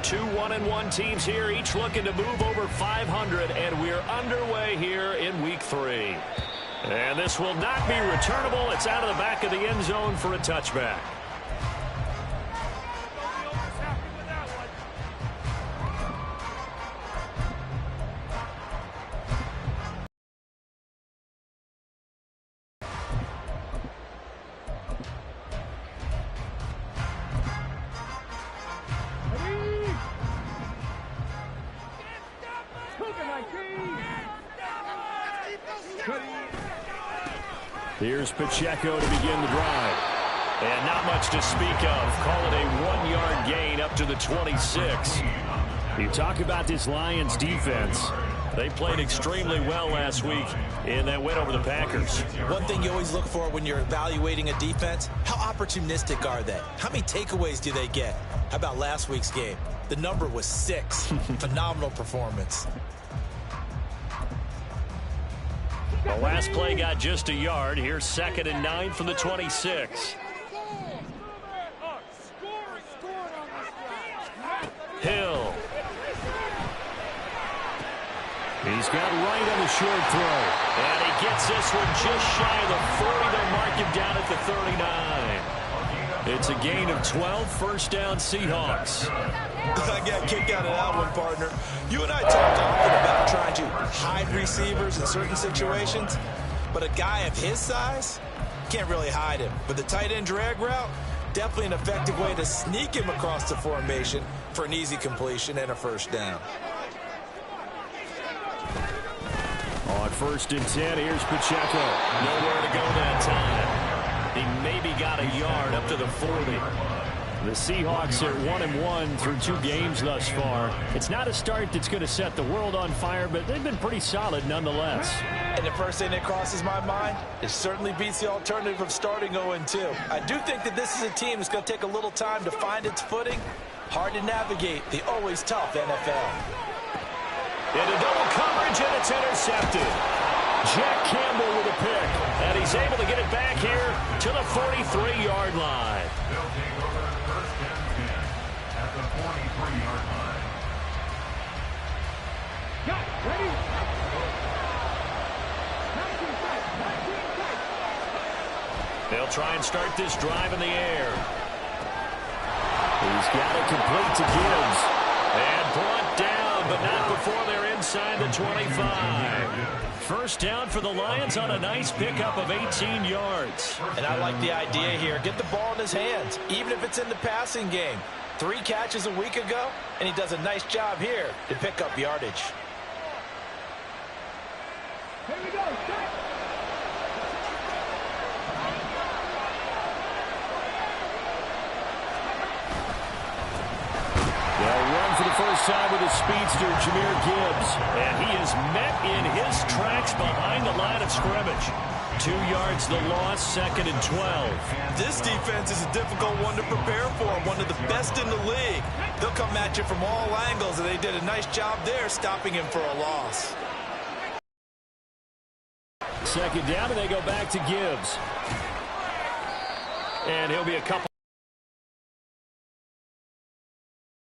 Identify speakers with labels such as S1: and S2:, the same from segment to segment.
S1: Two 1-1 teams here, each looking to move over 500, and we're underway here in week 3. And this will not be returnable. It's out of the back of the end zone for a touchback. Here's Pacheco to begin the drive. And not much to speak of. Call it a 1-yard gain up to the 26. You talk about this Lions defense. They played extremely well last week in that win over the Packers.
S2: One thing you always look for when you're evaluating a defense, how opportunistic are they? How many takeaways do they get? How about last week's game? The number was 6. Phenomenal performance.
S1: The last play got just a yard. Here's 2nd and 9 from the 26. Hill. He's got right on the short throw. And he gets this one just shy of the 40. They'll mark him down at the 39. It's a gain of 12, first down Seahawks.
S2: I got kicked out of that one, partner. You and I talked often about trying to hide receivers in certain situations, but a guy of his size can't really hide him. But the tight end drag route, definitely an effective way to sneak him across the formation for an easy completion and a first down.
S1: On 1st and 10, here's Pacheco. Nowhere to go that time. He maybe got a yard up to the 40. The Seahawks are 1-1 through 2 games thus far. It's not a start that's going to set the world on fire, but they've been pretty solid nonetheless.
S2: And the first thing that crosses my mind, it certainly beats the alternative of starting 0-2. I do think that this is a team that's going to take a little time to find its footing. Hard to navigate the always tough NFL.
S1: Into double coverage, and it's intercepted. Jack Campbell with a pick, and he's able to get it back here to the 43-yard line. They'll try and start this drive in the air. He's got it complete to Gibbs. And brought down, but not before they're inside the 25. First down for the Lions on a nice pickup of 18 yards.
S2: And I like the idea here. Get the ball in his hands, even if it's in the passing game. 3 catches a week ago, and he does a nice job here to pick up yardage.
S3: Here we go.
S1: They'll run for the first time with his speedster, Jahmyr Gibbs. And he is met in his tracks behind the line of scrimmage. 2 yards the loss, 2nd and 12.
S2: This defense is a difficult one to prepare for, one of the best in the league. They'll come at you from all angles, and they did a nice job there stopping him for a loss.
S1: 2nd down, and they go back to Gibbs. And he'll be a couple.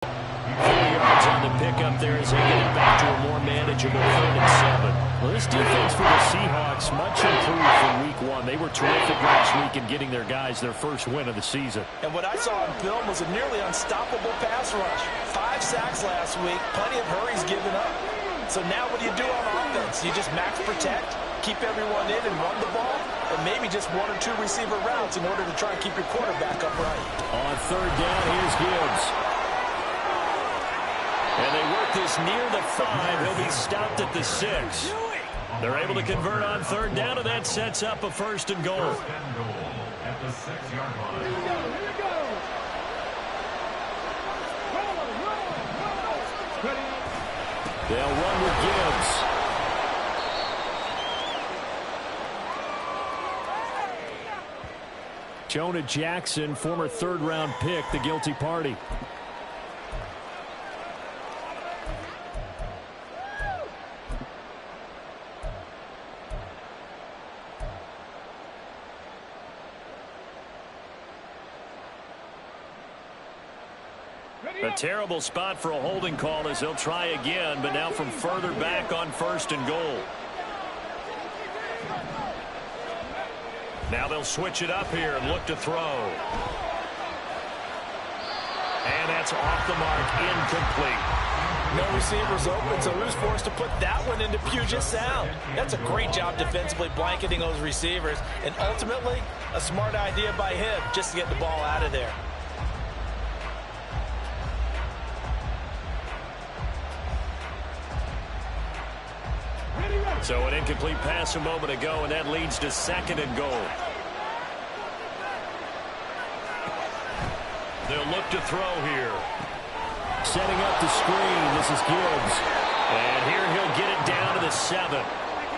S1: 4 yards on the pickup there as they get it back to a more manageable 3rd and 7. Well, this defense for the Seahawks much improved from week 1. They were terrific last week in getting their guys their first win of the season.
S2: And what I saw on film was a nearly unstoppable pass rush. 5 sacks last week, plenty of hurries given up. So now what do you do on offense? You just max protect, keep everyone in and run the ball, and maybe just 1 or 2 receiver routes in order to try and keep your quarterback upright.
S1: On 3rd down, here's Gibbs. And they work this near the 5. He'll be stopped at the 6. They're able to convert on 3rd down, and that sets up a 1st and goal.
S3: At the 6-yard line. Here we go.
S1: They'll run with Gibbs. Jonah Jackson, former 3rd-round pick, the guilty party. A terrible spot for a holding call as he'll try again, but now from further back on 1st and goal. Now they'll switch it up here and look to throw. And that's off the mark, incomplete.
S2: No receivers open, so who's forced to put that one into Puget Sound? That's a great job defensively blanketing those receivers, and ultimately, a smart idea by him just to get the ball out of there.
S1: So an incomplete pass a moment ago, and that leads to 2nd and goal. They'll look to throw here. Setting up the screen, this is Gibbs. And here he'll get it down to the 7.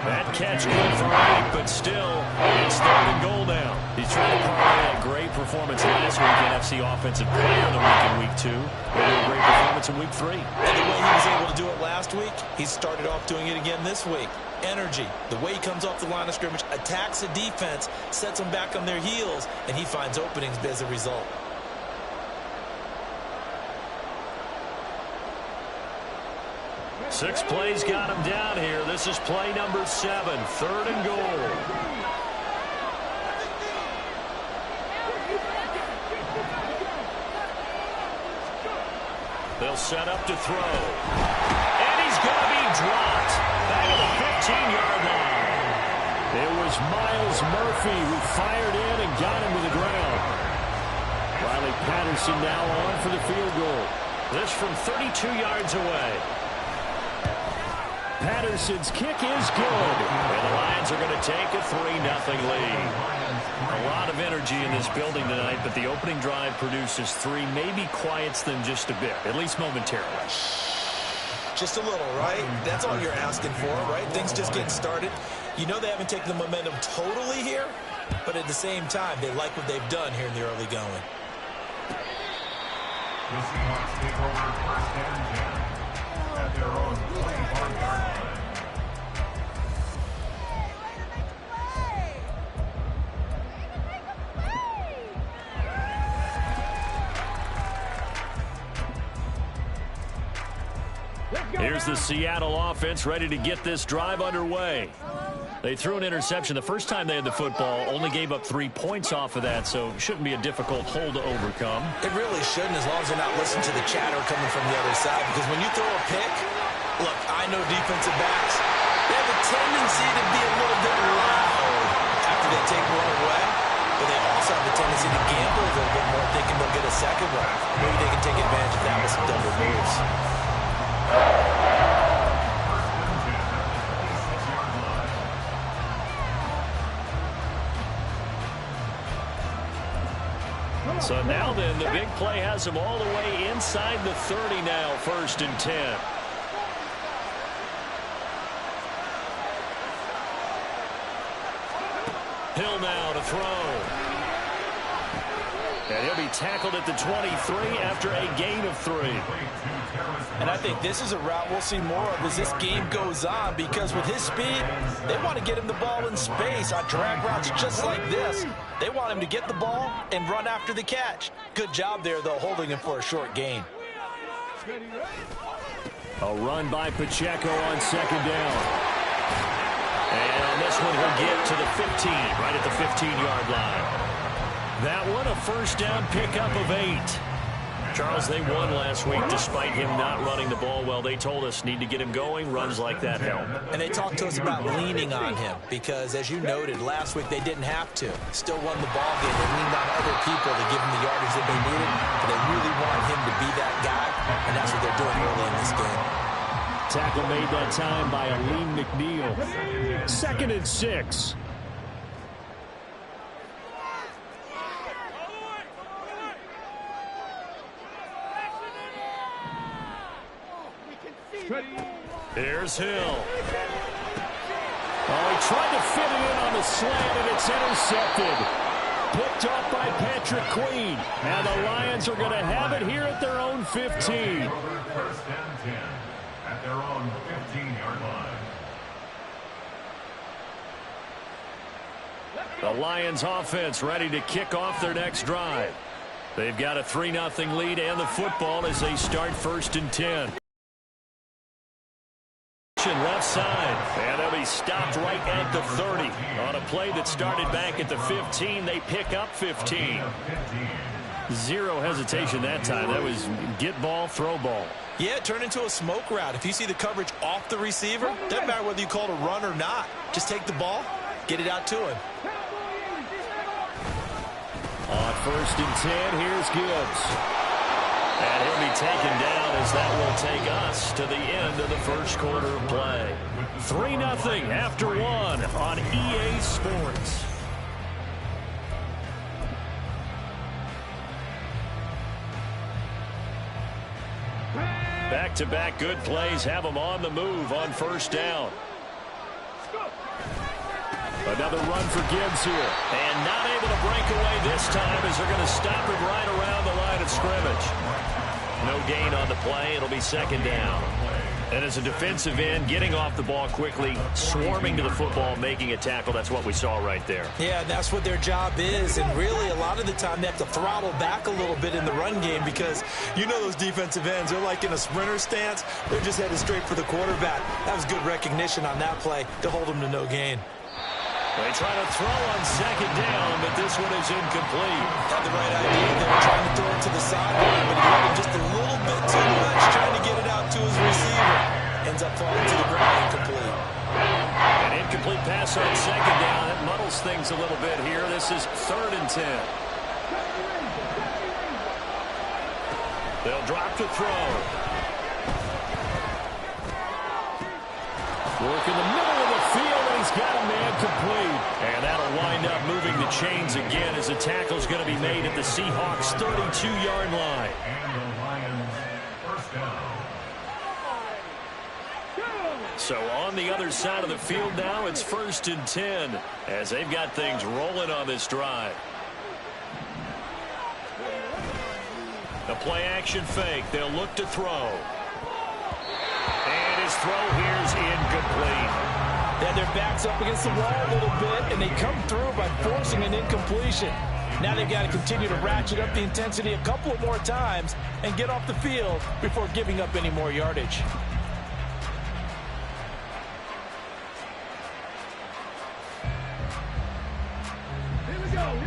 S1: That catch good for 8, but still, it's 3rd and goal now. He's trying to parlay a great performance last week, NFC Offensive Player of the Week in Week 2. And a great performance in Week 3.
S2: And the way he was able to do it last week, he started off doing it again this week. Energy, the way he comes off the line of scrimmage, attacks the defense, sets them back on their heels, and he finds openings as a result.
S1: Six plays got him down here. This is play number 7, 3rd and goal. They'll set up to throw. And he's going to be dropped. Back at the 15-yard line. It was Miles Murphy who fired in and got him to the ground. Riley Patterson now on for the field goal. This from 32 yards away. Patterson's kick is good. And the Lions are going to take a 3-0 lead. A lot of energy in this building tonight, but the opening drive produces 3. Maybe quiets them just a bit, at least momentarily.
S2: Just a little, right? That's all you're asking for, right? Things just getting started. You know they haven't taken the momentum totally here, but at the same time, they like what they've done here in the early going.
S3: The Seahawks take over 1st and 10 at their own 21-yard line.
S1: Here's the Seattle offense ready to get this drive underway. They threw an interception the first time they had the football, only gave up 3 points off of that, so it shouldn't be a difficult hole to overcome.
S2: It really shouldn't, as long as they're not listening to the chatter coming from the other side, because when you throw a pick, look, I know defensive backs, they have a tendency to be a little bit loud after they take one away, but they also have a tendency to gamble a little bit more, thinking they'll get a second one. Maybe they can take advantage of that with some double moves.
S1: So now then, the big play has them all the way inside the 30 now, 1st and 10. Hill now to throw. And he'll be tackled at the 23 after a gain of 3.
S2: And I think this is a route we'll see more of as this game goes on, because with his speed, they want to get him the ball in space on drag routes just like this. They want him to get the ball and run after the catch. Good job there, though, holding him for a short gain.
S1: A run by Pacheco on 2nd down. And on this one, he'll get to the 15, right at the 15-yard line. That one, a 1st down pickup of 8. Charles, they won last week despite him not running the ball well. They told us need to get him going. Runs like that help.
S2: And they talked to us about leaning on him because, as you noted, last week they didn't have to. Still won the ball game. They leaned on other people to give him the yardage that they needed, but they really want him to be that guy, and that's what they're doing early in this game.
S1: Tackle made that time by Aleem McNeil. 2nd and 6. Here's Hill. Oh, he tried to fit it in on the slant, and it's intercepted. Picked off by Patrick Queen. Now the Lions are going to have it here at their own 15.
S3: 1st and 10 at their own 15-yard line.
S1: The Lions offense ready to kick off their next drive. They've got a 3-0 lead and the football as they start 1st and 10. Left side, and they'll be stopped right at the 30. On a play that started back at the 15, they pick up 15. Zero hesitation that time. That was get ball, throw ball.
S2: Yeah, turn into a smoke route. If you see the coverage off the receiver, doesn't matter whether you call it a run or not. Just take the ball, get it out to him.
S1: On 1st and 10, here's Gibbs. And he'll be taken down as that will take us to the end of the first quarter of play. 3-0 after 1 on EA Sports. Back-to-back good plays have them on the move on 1st down. Another run for Gibbs here. And not able to break away this time as they're going to stop him right around the line of scrimmage. No gain on the play. It'll be 2nd down. And as a defensive end, getting off the ball quickly, swarming to the football, making a tackle, that's what we saw right there.
S2: Yeah, that's what their job is. And really, a lot of the time, they have to throttle back a little bit in the run game because you know those defensive ends, they're like in a sprinter stance. They're just headed straight for the quarterback. That was good recognition on that play to hold them to no gain.
S1: They try to throw on 2nd down, but this one is incomplete.
S2: Had the right idea there, trying to throw it to the sideline, but he let him just a little bit too much, trying to get it out to his receiver. Ends up falling to the ground incomplete.
S1: An incomplete pass on 2nd down. That muddles things a little bit here. This is 3rd and 10. They'll drop to throw. Work in the middle of the field, and he's got a man complete. And that'll wind up moving the chains again as the tackle's going to be made at the Seahawks' 32-yard line.
S3: And the Lions, 1st down.
S1: So on the other side of the field now, it's 1st and 10 as they've got things rolling on this drive. The play-action fake. They'll look to throw. And his throw here is incomplete.
S2: Then their back's up against the wall a little bit, and they come through by forcing an incompletion. Now they've got to continue to ratchet up the intensity a couple of more times and get off the field before giving up any more yardage.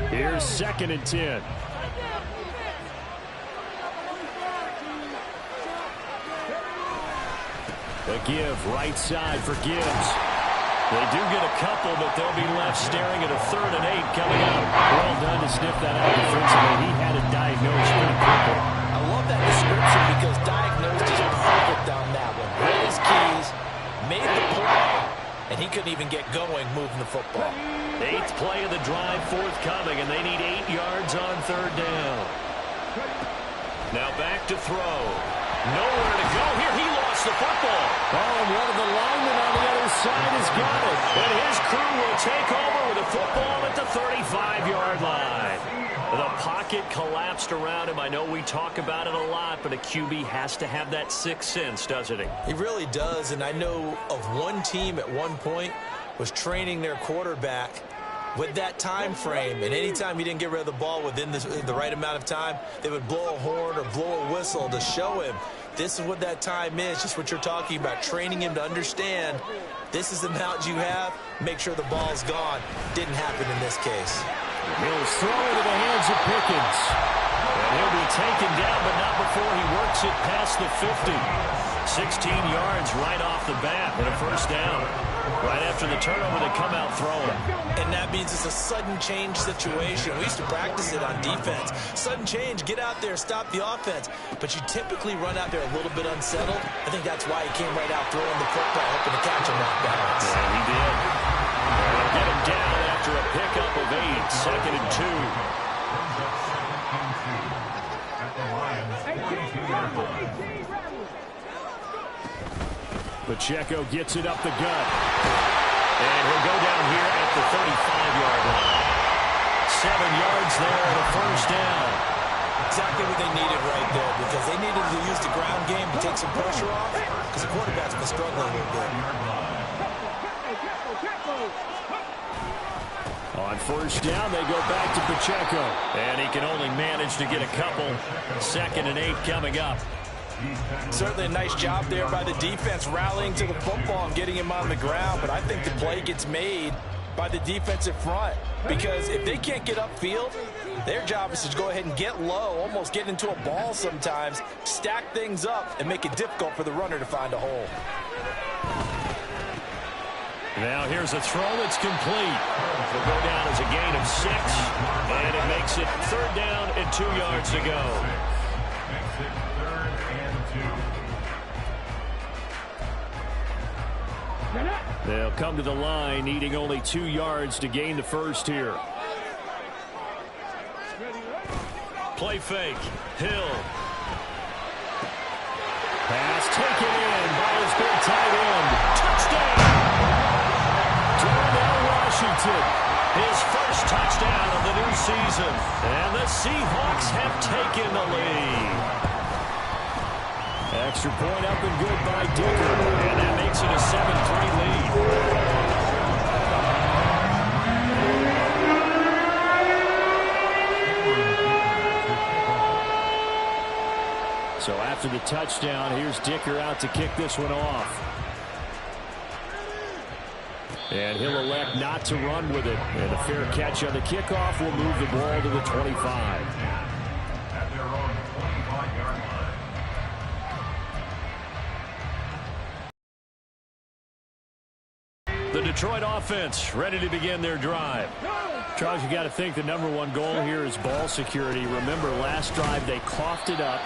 S1: Here's 2nd and 10. The give right side for Gibbs. They do get a couple, but they'll be left staring at a 3rd and 8 coming up. Well done to sniff that out defensively. He had it diagnosed pretty quickly.
S2: I love that description because diagnosed is perfect on that one. Read his keys, made the play, and he couldn't even get going moving the football.
S1: 8th play of the drive forthcoming, and they need 8 yards on 3rd down. Now back to throw. Nowhere to go here. He lost the football. Oh, and one of the linemen on the other side has got it. And his crew will take over with a football at the 35-yard line. The pocket collapsed around him. I know we talk about it a lot, but a QB has to have that sixth sense, doesn't he?
S2: He really does, and I know of one team at one point was training their quarterback with that time frame, and anytime he didn't get rid of the ball within the right amount of time, they would blow a horn or blow a whistle to show him this is what that time is, just what you're talking about, training him to understand this is the amount you have, make sure the ball's gone. Didn't happen in this case.
S1: He'll throw it into the hands of Pickens. And he'll be taken down, but not before he works it past the 50. 16 yards right off the bat and a first down. Right after the turnover, they come out throwing.
S2: And that means it's a sudden change situation. We used to practice it on defense. Sudden change, get out there, stop the offense. But you typically run out there a little bit unsettled. I think that's why he came right out throwing the football, hoping to catch him off balance.
S1: Yeah, he did. They'll get him down after a pickup of 8, 2nd and 2. Pacheco gets it up the gut. And he'll go down here at the 35-yard line. 7 yards there and a first down.
S2: Exactly what they needed right there, because they needed to use the ground game to take some pressure off, because the quarterback's been struggling a little bit.
S1: On first down, they go back to Pacheco. And he can only manage to get a couple. 2nd and 8 coming up.
S2: Certainly a nice job there by the defense rallying to the football and getting him on the ground. But I think the play gets made by the defensive front. Because if they can't get upfield, their job is to go ahead and get low, almost get into a ball sometimes, stack things up, and make it difficult for the runner to find a hole.
S1: Now here's a throw that's complete. It'll go down as a gain of 6, and it makes it 3rd down and 2 yards to go.
S3: Makes it 3rd and 2.
S1: They'll come to the line, needing only 2 yards to gain the first here. Play fake. Hill. Pass taken in by his big tight end. Touchdown! Darnell Washington. His first touchdown of the new season. And the Seahawks have taken the lead. Extra point up and good by Dicker. And that makes it a 7-3 lead. So after the touchdown, here's Dicker out to kick this one off. And he'll elect not to run with it. And a fair catch on the kickoff will move the ball to the 25.
S3: At their own 25-yard line.
S1: The Detroit offense ready to begin their drive. Charles, you got to think the #1 goal here is ball security. Remember, last drive they coughed it up.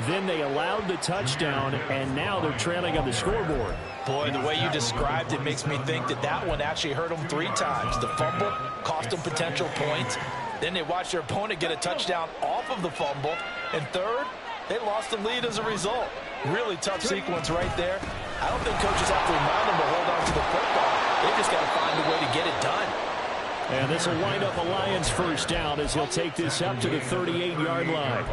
S1: Then they allowed the touchdown, and now they're trailing on the scoreboard.
S2: Boy, the way you described it makes me think that one actually hurt them 3 times. The fumble cost them potential points. Then they watched their opponent get a touchdown off of the fumble. And third, they lost the lead as a result. Really tough sequence right there. I don't think coaches have to remind them to hold on to the football. They just got to find a way to get it done.
S1: And this will wind up a Lions first down as he'll take this up to the 38-yard line.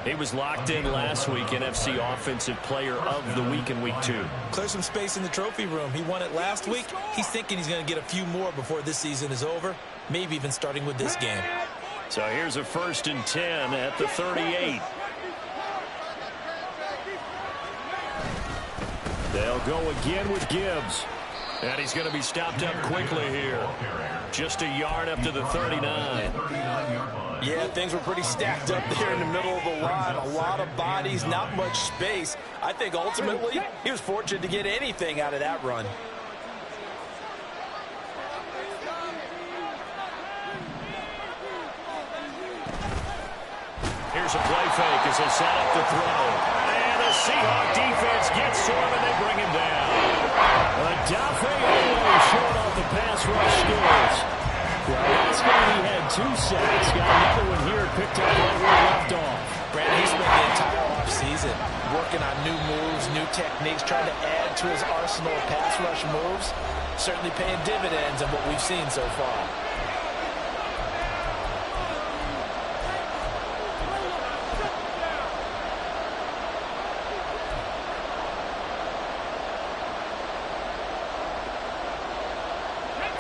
S1: He was locked in last week, NFC Offensive Player of the Week in Week 2.
S2: Clear some space in the trophy room. He won it last week. He's thinking he's going to get a few more before this season is over, maybe even starting with this game.
S1: So here's a 1st and 10 at the 38. They'll go again with Gibbs. And he's going to be stopped up quickly here. Just a yard up to the 39.
S2: Yeah, things were pretty stacked up there in the middle of the line. A lot of bodies, not much space. I think ultimately he was fortunate to get anything out of that run.
S1: Here's a play fake as they set up the throw. And the Seahawk defense gets to him and they bring him down. Adafe showing off the pass rush skills. Well, last game he had 2 sacks. Got another one here picked up right where he left off.
S2: Brandon, he spent the entire offseason working on new moves, new techniques, trying to add to his arsenal of pass rush moves. Certainly paying dividends on what we've seen so far.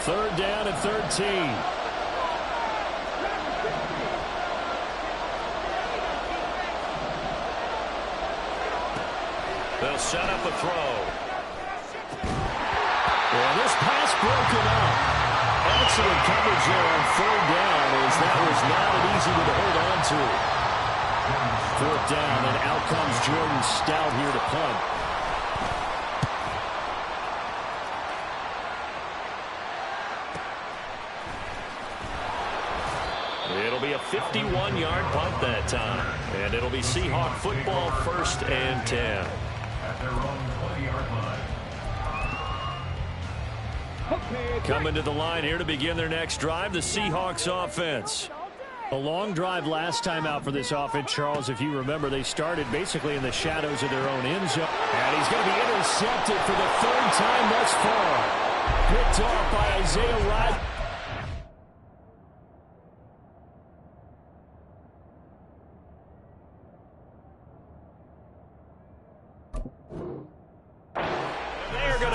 S1: Third down and 13. They'll set up a throw. Well, this pass broken up. Excellent coverage there on 3rd down, as that was not an easy one to hold on to. 4th down, and out comes Jordan Stout here to punt. It'll be a 51-yard punt that time. And it'll be Seahawk football 1st and 10.
S3: At their own 20-yard line.
S1: Coming to the line here to begin their next drive, the Seahawks offense. A long drive last time out for this offense, Charles. If you remember, they started basically in the shadows of their own end zone. And he's going to be intercepted for the 3rd time thus far. Picked off by Isaiah Rodgers.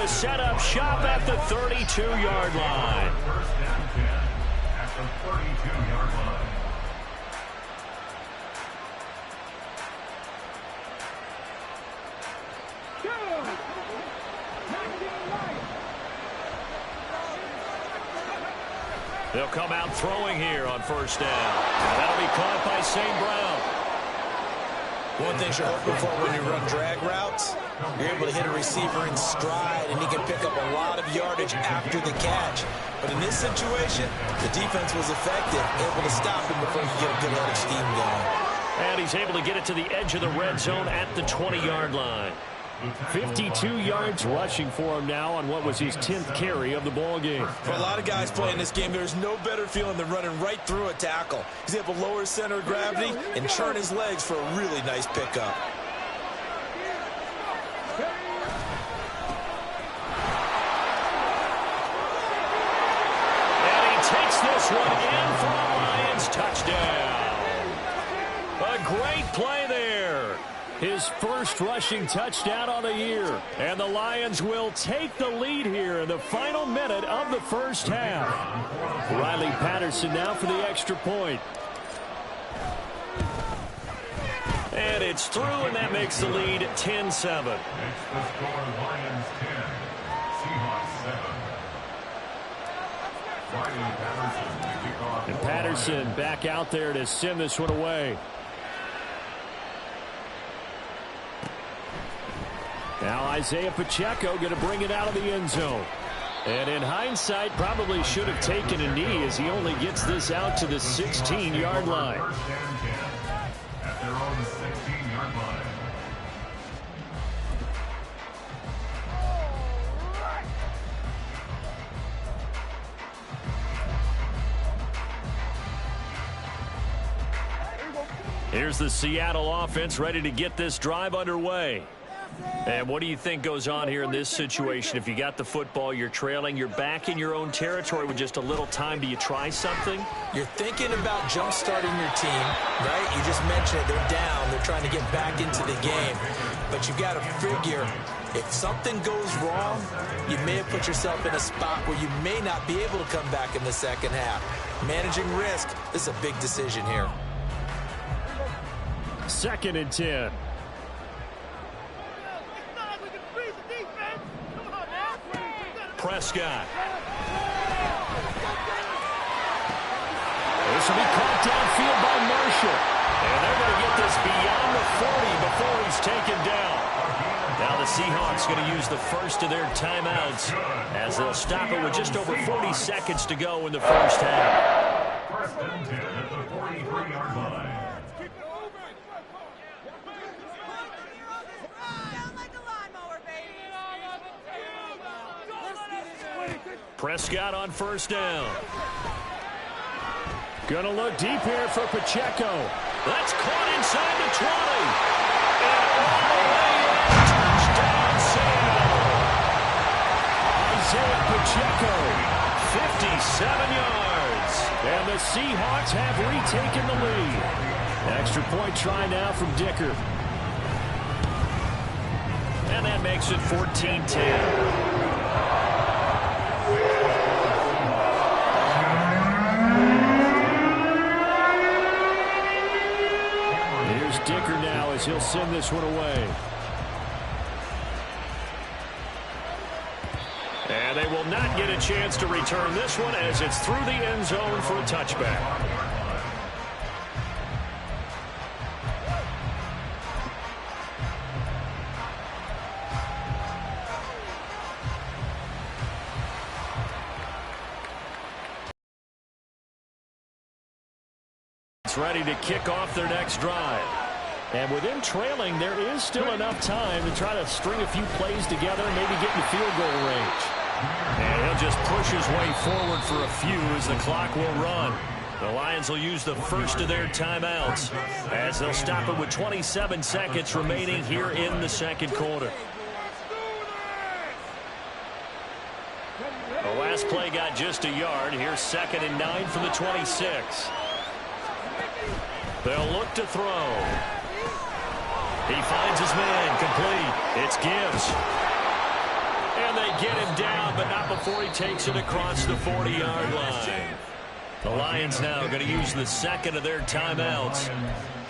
S1: Set up shop at the 32-yard line.
S3: First down 10 at the 32-yard line.
S1: They'll come out throwing here on first down. And that'll be caught by St. Brown.
S2: One thing you're hoping for when you run drag routes, you're able to hit a receiver in stride, and he can pick up a lot of yardage after the catch. But in this situation, the defense was effective, able to stop him before he could get a good head of steam going.
S1: And he's able to get it to the edge of the red zone at the 20-yard line. 52 yards rushing for him now on what was his 10th carry of the ball game.
S2: For a lot of guys playing this game, there's no better feeling than running right through a tackle. He's able to lower his center of gravity and churn his legs for a really nice pickup.
S1: And he takes this one in for a Lions touchdown. A great play there. His first rushing touchdown on the year. And the Lions will take the lead here in the final minute of the first half. Riley Patterson now for the extra point. And it's through, and that makes the lead 10-7.
S3: Next the score, Lions 10, Seahawks 7. Riley Patterson to kick off.
S1: And Patterson back out there to send this one away. Now Isaiah Pacheco going to bring it out of the end zone. And in hindsight, probably should have taken a knee as he only gets this out to the 16-yard line.
S3: First and 10 at their own 16-yard line.
S1: Here's the Seattle offense ready to get this drive underway. And what do you think goes on here in this situation? If you got the football, you're trailing, you're back in your own territory with just a little time. Do you try something?
S2: You're thinking about jump-starting your team, right? You just mentioned it. They're down. They're trying to get back into the game. But you've got to figure, if something goes wrong, you may have put yourself in a spot where you may not be able to come back in the second half. Managing risk, this is a big decision here.
S1: 2nd and 10. Prescott. This will be caught downfield by Marshall. And they're going to get this beyond the 40 before he's taken down. Now the Seahawks going to use the first of their timeouts as they'll stop it with just over 40 seconds to go in the first half.
S3: First and 10 at the 43-yard line.
S1: Prescott on first down. Gonna look deep here for Pacheco. That's caught inside the 20. And all the way in. Touchdown, Seattle. Isaiah Pacheco, 57 yards. And the Seahawks have retaken the lead. Extra point try now from Dicker. And that makes it 14-10. Dicker now as he'll send this one away. And they will not get a chance to return this one as it's through the end zone for a touchback. It's ready to kick off their next drive. And with them trailing, there is still enough time to try to string a few plays together and maybe get in the field goal range. And he'll just push his way forward for a few as the clock will run. The Lions will use the first of their timeouts as they'll stop it with 27 seconds remaining here in the second quarter. The last play got just a yard. Here's 2nd and 9 from the 26. They'll look to throw. He finds his man, complete. It's Gibbs. And they get him down, but not before he takes it across the 40-yard line. The Lions now going to use the second of their timeouts.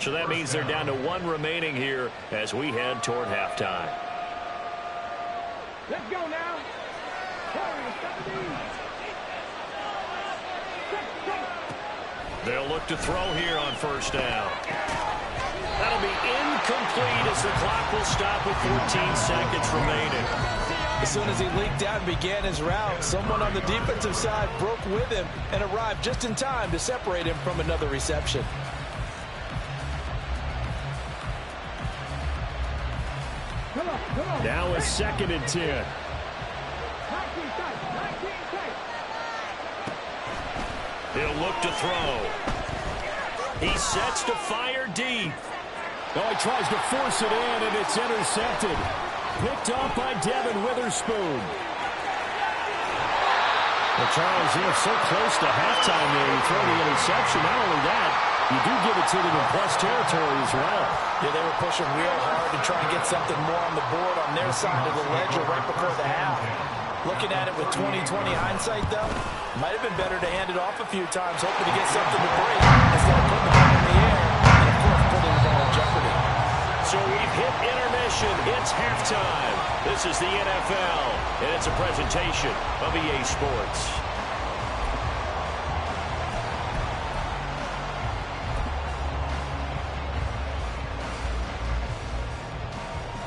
S1: So that means they're down to one remaining here as we head toward halftime.
S4: Let's go now.
S1: They'll look to throw here on first down. That'll be incomplete as the clock will stop with 14 seconds remaining.
S2: As soon as he leaked out and began his route, someone on the defensive side broke with him and arrived just in time to separate him from another reception.
S1: Now a 2nd and 10. He'll look to throw. He sets to fire deep.
S5: Oh, he tries to force it in, and it's intercepted. Picked off by Devin Witherspoon.
S1: Well, Charles, you're so close to halftime there. You throw the interception. Not only that, you do give it to them in plus territory as well.
S2: Yeah, they were pushing real hard to try and get something more on the board on their side of the ledger right before the half. Looking at it with 20/20 hindsight, though, might have been better to hand it off a few times, hoping to get something to break instead of putting the ball in the air and, of course, putting the ball in jeopardy.
S1: So we've hit intermission. It's halftime. This is the NFL, and it's a presentation of EA Sports.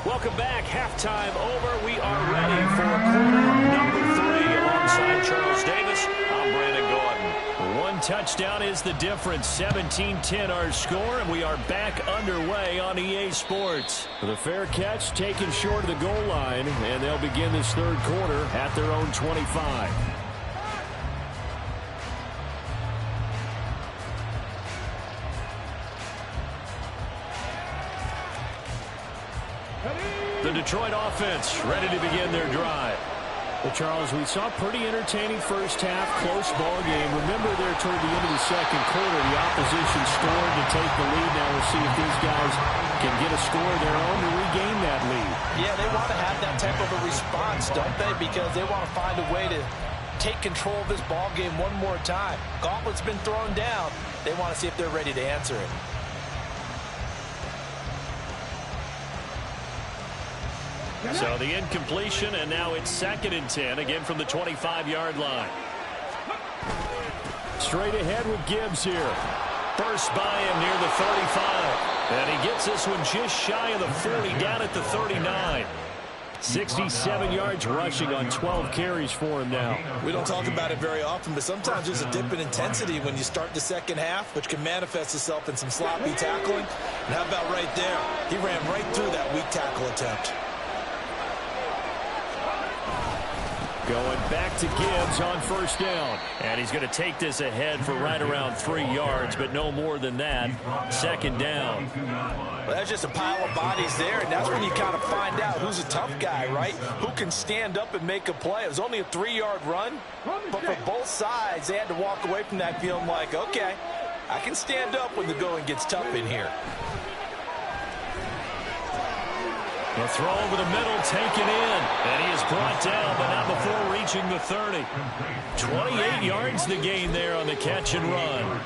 S1: Welcome back. Halftime over. We are ready for quarter number 3 alongside Charles Davis. I'm Brandon Gordon. One touchdown is the difference. 17-10 our score, and we are back underway on EA Sports.
S5: The fair catch taken short of the goal line, and they'll begin this third quarter at their own 25.
S1: The Detroit offense ready to begin their drive.
S5: Well, Charles, we saw a pretty entertaining first half, close ball game. Remember there toward the end of the second quarter, the opposition scored to take the lead. Now we'll see if these guys can get a score of their own to regain that lead.
S2: Yeah, they want to have that type of a response, don't they? Because they want to find a way to take control of this ball game one more time. Gauntlet's been thrown down. They want to see if they're ready to answer it.
S1: So the incompletion, and now it's 2nd and 10, again from the 25-yard line.
S5: Straight ahead with Gibbs here.
S1: First by him near the 35. And he gets this one just shy of the 40, down at the 39. 67 yards rushing on 12 carries for him now.
S2: We don't talk about it very often, but sometimes there's a dip in intensity when you start the second half, which can manifest itself in some sloppy tackling. And how about right there? He ran right through that weak tackle attempt.
S1: Going back to Gibbs on first down. And he's going to take this ahead for right around 3 yards, but no more than that. 2nd down.
S2: Well, that's just a pile of bodies there, and that's when you kind of find out who's a tough guy, right? Who can stand up and make a play. It was only a 3-yard run, but for both sides, they had to walk away from that feeling like, okay, I can stand up when the going gets tough in here.
S1: The throw over the middle, taken in, and he is brought down, but not before reaching the 30. 28 yards the gain there on the catch and run.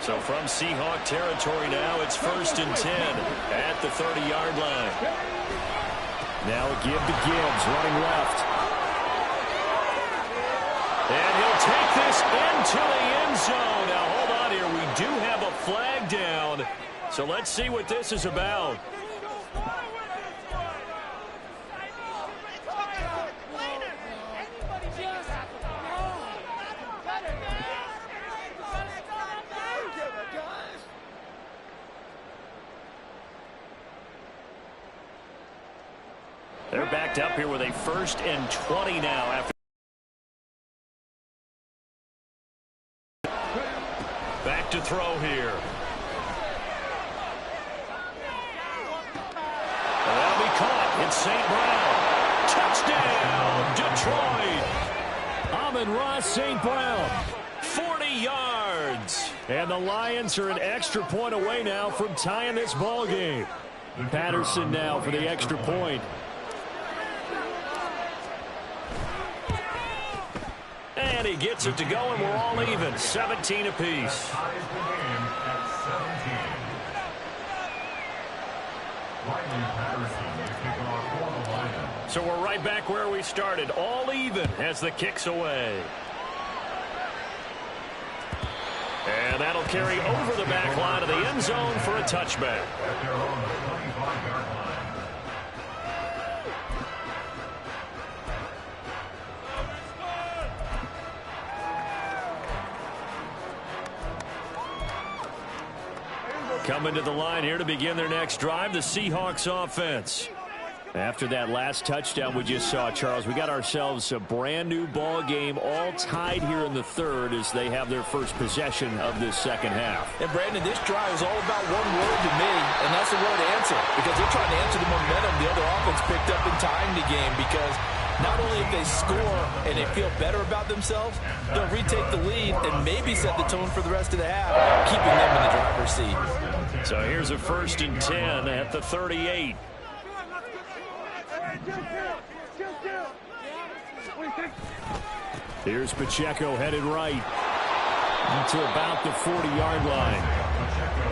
S1: So from Seahawk territory now, it's 1st and 10 at the 30-yard line.
S5: Now a give to Gibbs, running left.
S1: And he'll take this into the end zone. Now hold on here, we do have a flag down. So let's see what this is about. They're backed up here with a 1st and 20 now after. Back to throw here. That'll be caught. It's St. Brown. Touchdown, Detroit.
S5: Amon-Ra St. Brown.
S1: 40 yards.
S5: And the Lions are an extra point away now from tying this ball game. Patterson now for the extra point.
S1: And he gets it to go, and we're all even, 17 apiece.
S3: Ties the game at 17. Lightning Patterson to kick off for the Lions.
S1: So we're right back where we started, all even as the kick's away. And that'll carry over the back line of the end zone for a touchback.
S3: At their own 25-yard line.
S1: Coming to the line here to begin their next drive, the Seahawks offense. After that last touchdown we just saw, Charles, we got ourselves a brand new ball game, all tied here in the third as they have their first possession of this second half.
S2: And Brandon, this drive is all about one word to me, and that's the word answer, because they're trying to answer the momentum the other offense picked up in tying the game, because not only if they score and they feel better about themselves, they'll retake the lead and maybe set the tone for the rest of the half, keeping them in the driver's seat.
S1: So here's a 1st and 10 at the 38. Here's Pacheco headed right to about the 40-yard line.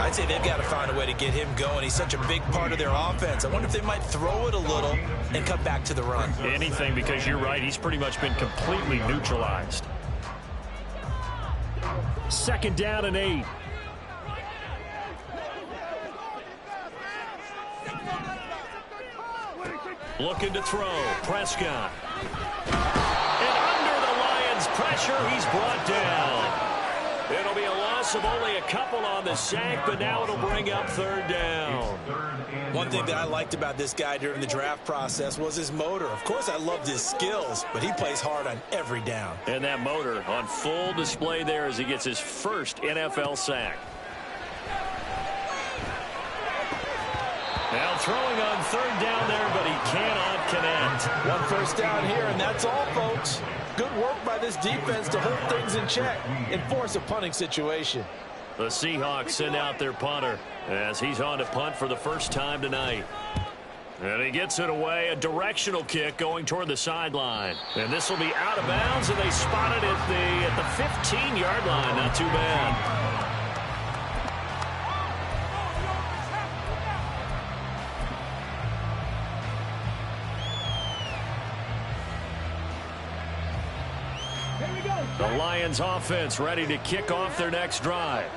S2: I'd say they've got to find a way to get him going. He's such a big part of their offense. I wonder if they might throw it a little and cut back to the run.
S1: Anything, because you're right, he's pretty much been completely neutralized. 2nd down and 8. Looking to throw. Prescott. And under the Lions' pressure, he's brought down. It'll be a loss of only a couple on the sack, but now it'll bring up 3rd down.
S2: One thing that I liked about this guy during the draft process was his motor. Of course, I loved his skills, but he plays hard on every down.
S1: And that motor on full display there as he gets his first NFL sack. Now throwing on 3rd down there, but he cannot connect.
S2: 1 first down here, and that's all, folks. Good work by this defense to hold things in check and force a punting situation.
S1: The Seahawks send out their punter as he's on to punt for the first time tonight. And he gets it away, a directional kick going toward the sideline. And this will be out of bounds, and they spot it at the 15-yard line. Not too bad. The Lions offense ready to kick off their next drive.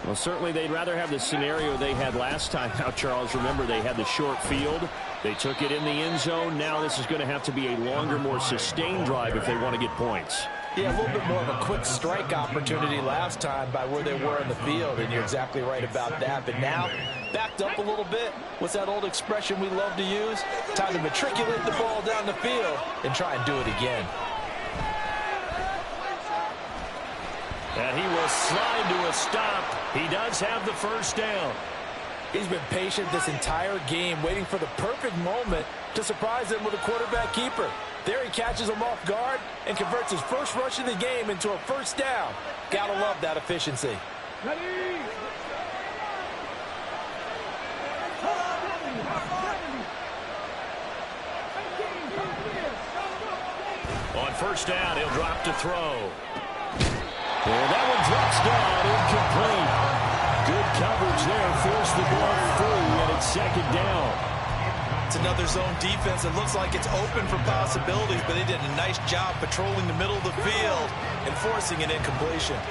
S1: Well, certainly they'd rather have the scenario they had last time. Now, Charles, remember they had the short field. They took it in the end zone. Now this is going to have to be a longer, more sustained drive if they want to get points.
S2: Yeah, a little bit more of a quick strike opportunity last time by where they were in the field, and you're exactly right about that. But now, backed up a little bit. What's that old expression we love to use? Time to matriculate the ball down the field and try and do it again.
S1: And he will slide to a stop. He does have the first down.
S2: He's been patient this entire game, waiting for the perfect moment to surprise them with a quarterback keeper. There he catches him off guard and converts his first rush of the game into a first down. Gotta love that efficiency.
S1: On first down, he'll drop to throw. And that one drops down, incomplete. Good coverage there, forced the ball through, and it's 2nd down.
S2: It's another zone defense. It looks like it's open for possibilities, but they did a nice job patrolling the middle of the field and forcing an incompletion.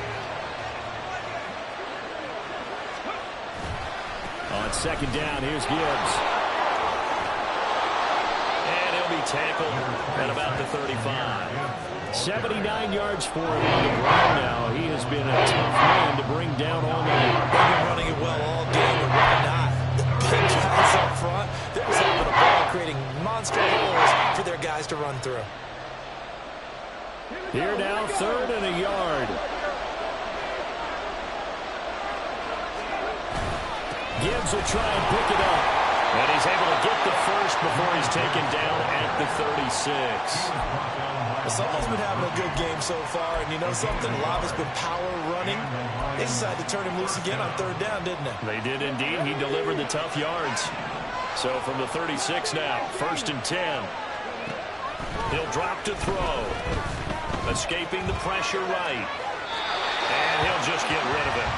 S1: On 2nd down, here's Gibbs. And he'll be tackled at about the 35. 79 yards for him on the ground now. He has been a tough man to bring down all night.
S2: They've been running it well all game, and why not? The big guys up front, they're just having the ball, creating monster holes for their guys to run through.
S1: Here now, 3rd and a yard. Gibbs will try and pick it up. And he's able to get the first before he's taken down at the 36.
S2: Someone's been having a good game so far, and you know something? A lot has been power running. They decided to turn him loose again on 3rd down, didn't they?
S1: They did indeed. He delivered the tough yards. So from the 36 now, 1st and 10. He'll drop to throw. Escaping the pressure right. And he'll just get rid of it.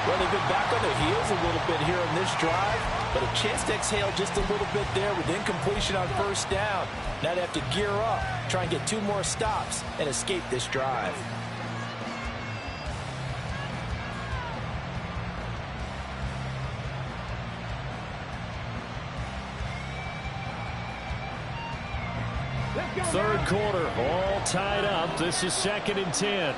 S2: Well, they've been back on their heels a little bit here on this drive, but a chance to exhale just a little bit there with incompletion on first down. Now they have to gear up, try and get 2 more stops, and escape this drive.
S5: Third quarter, all tied up. This is 2nd and 10.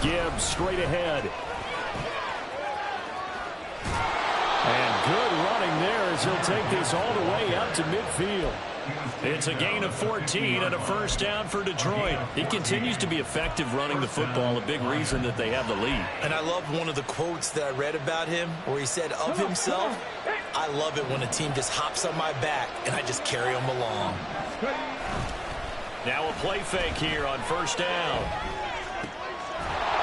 S5: Gibbs straight ahead. And good running there as he'll take this all the way up to midfield.
S1: It's a gain of 14 and a first down for Detroit. He continues to be effective running the football, a big reason that they have the lead.
S2: And I loved one of the quotes that I read about him where he said of himself, "I love it when a team just hops on my back and I just carry them along."
S1: Now a play fake here on first down.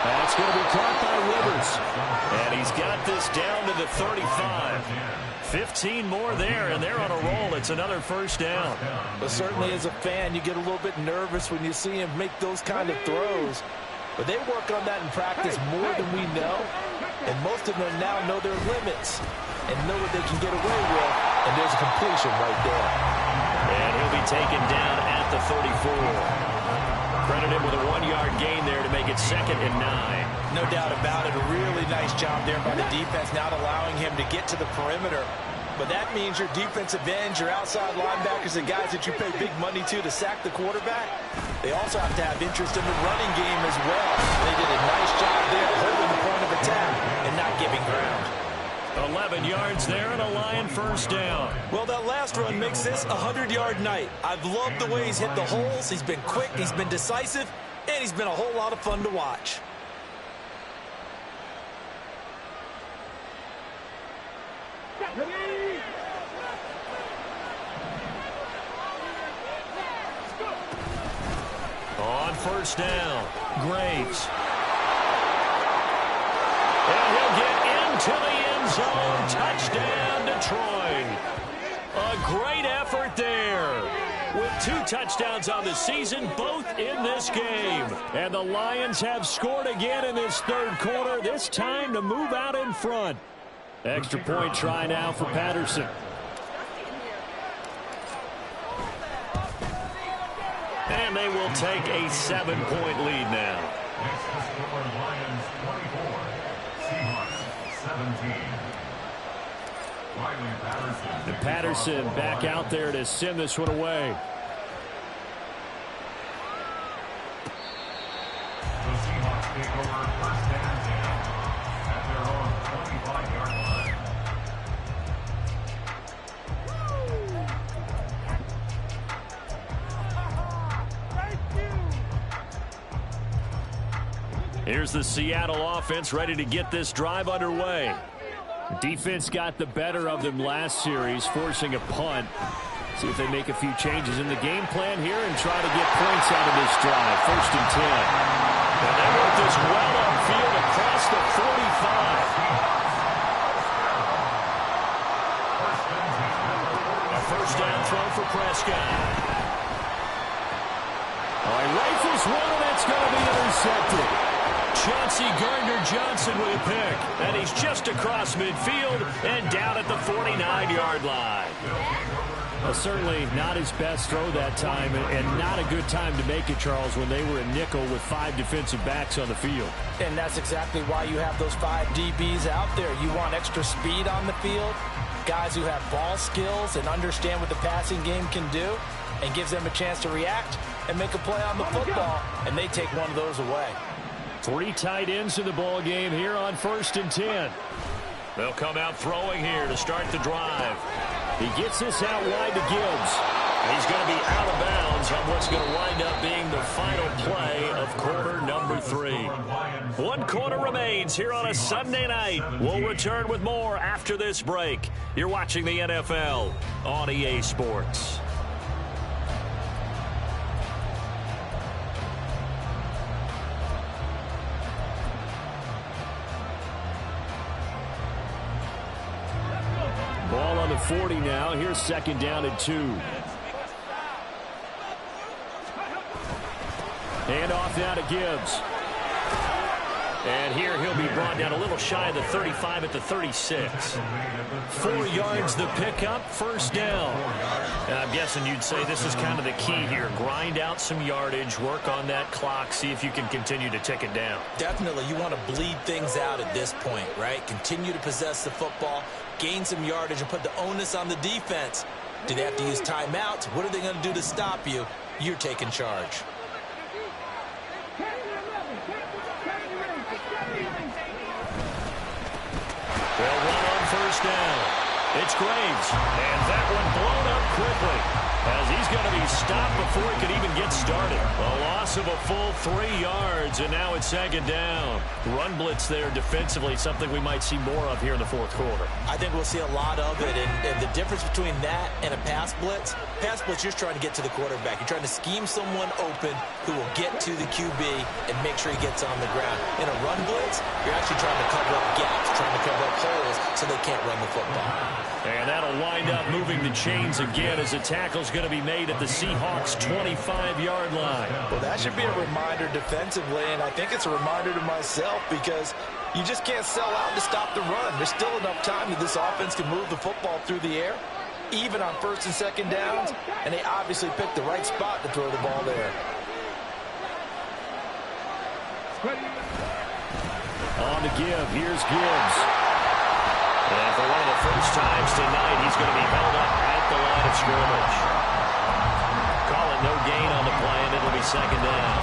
S5: That's going to be caught by Rivers.
S1: And he's got this down to the 35. 15 more there, and they're on a roll. It's another first down.
S2: But certainly as a fan, you get a little bit nervous when you see him make those kind of throws. But they work on that in practice more than we know. And most of them now know their limits and know what they can get away with. And there's a completion right there.
S1: And he'll be taken down at the 34. Credit him with a 1-yard gain there to make it 2nd and 9.
S2: No doubt about it. A really nice job there by the defense, not allowing him to get to the perimeter. But that means your defensive ends, your outside linebackers, the guys that you pay big money to sack the quarterback, they also have to have interest in the running game as well. They did a nice job there holding the point of attack and not giving ground.
S1: 11 yards there and a Lion first down.
S2: Well, that last run makes this a 100-yard night. I've loved the way he's hit the holes. He's been quick, he's been decisive, and he's been a whole lot of fun to watch.
S1: On first down, Graves. And he'll get into the end zone. Touchdown, Detroit. A great effort there. With 2 touchdowns on the season, both in this game.
S5: And the Lions have scored again in this third quarter, this time to move out in front. Extra point try now for Patterson.
S1: And they will take a 7-point lead now.
S3: Next to score, Lions 24, Seahawks 17.
S5: And Patterson back out there to send this one away.
S3: The Seahawks take over first and 10 at their own 25-yard line.
S1: Here's the Seattle offense ready to get this drive underway.
S5: Defense got the better of them last series, forcing a punt. See if they make a few changes in the game plan here and try to get points out of this drive. First and 10.
S1: And they work this well upfield across the 45. A first down throw for Prescott.
S5: He rifles one, and it's going to be intercepted.
S1: Chauncey Gardner-Johnson with a pick. And he's just across midfield and down at the 49-yard line.
S5: Well, certainly not his best throw that time, and not a good time to make it, Charles, when they were in nickel with 5 defensive backs on the field.
S2: And that's exactly why you have those 5 DBs out there. You want extra speed on the field, guys who have ball skills and understand what the passing game can do, and gives them a chance to react and make a play on the football, and they take one of those away.
S5: 3 tight ends in the ball game here on first and 10.
S1: They'll come out throwing here to start the drive.
S5: He gets this out wide to Gibbs.
S1: He's going to be out of bounds on what's going to wind up being the final play of quarter number 3. 1 quarter remains here on a Sunday night. We'll return with more after this break. You're watching the NFL on EA Sports.
S5: Ball on the 40 now. Here's second down and 2. Hand off now to Gibbs. And here he'll be brought down a little shy of the 35 at the 36. 4 yards the pickup, first down. And I'm guessing you'd say this is kind of the key here. Grind out some yardage, work on that clock, see if you can continue to tick it down.
S2: Definitely, you want to bleed things out at this point, right? Continue to possess the football, gain some yardage, and put the onus on the defense. Do they have to use timeouts? What are they going to do to stop you? You're taking charge.
S5: They'll run on first down. It's Graves, and that one blown up quickly as he's going to be stopped before he could even get started. A loss of a full 3 yards, and now it's second down. Run blitz there defensively, something we might see more of here in the fourth quarter.
S2: I think we'll see a lot of it, and the difference between that and a pass blitz, you're just trying to get to the quarterback. You're trying to scheme someone open who will get to the QB and make sure he gets on the ground. In a run blitz, you're actually trying to cover up gaps, trying to cover up holes so they can't run the football.
S5: And that'll wind up moving the chains again as a tackle's going to be made at the Seahawks' 25-yard line.
S2: Well, that should be a reminder defensively, and I think it's a reminder to myself because you just can't sell out to stop the run. There's still enough time that this offense can move the football through the air, even on first and second downs, and they obviously picked the right spot to throw the ball there.
S5: On to give. Here's Gibbs. And for one of the first times tonight, he's going to be held up at the line of scrimmage. Call it no gain on the play, and it'll be second down.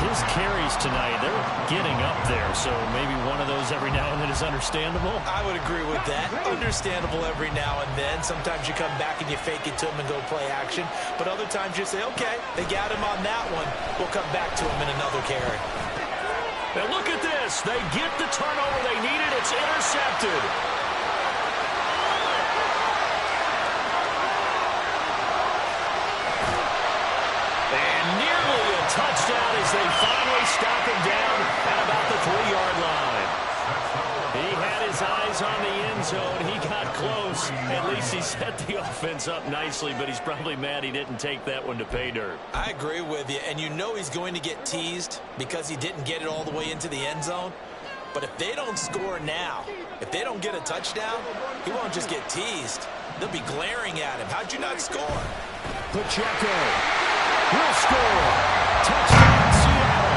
S5: His carries tonight, they're getting up there, so maybe one of those every now and then is understandable.
S2: I would agree with that. Understandable every now and then. Sometimes you come back and you fake it to him and go play action. But other times you say, okay, they got him on that one. We'll come back to him in another carry.
S5: And look at this. They get the turnover they needed. It's intercepted. And nearly a touchdown as they finally stop him down at about the 3-yard line. He had his eyes on the end zone. He got close. At least he set the offense up nicely, but he's probably mad he didn't take that one to pay dirt.
S2: I agree with you, and you know he's going to get teased because he didn't get it all the way into the end zone. But if they don't score now, if they don't get a touchdown, he won't just get teased. They'll be glaring at him. How'd you not score?
S5: Pacheco will score. Touchdown, Seattle.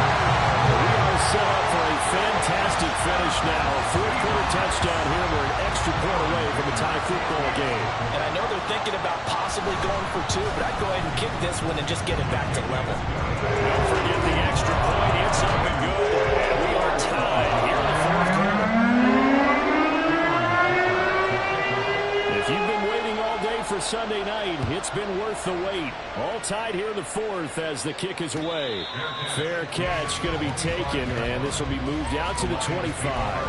S5: We are set up for a fantastic finish now. A fourth-quarter touchdown here. We're an extra point away from a tie football game.
S2: And I know they're thinking about possibly going for 2, but I'd go ahead and kick this one and just get it back to level.
S5: Don't forget the extra point. It's up and good. And we are tied here in the fourth quarter. If you've been waiting all day for Sunday night, it's been worth the wait. All tied here in the fourth as the kick is away. Fair catch going to be taken, and this will be moved out to the 25.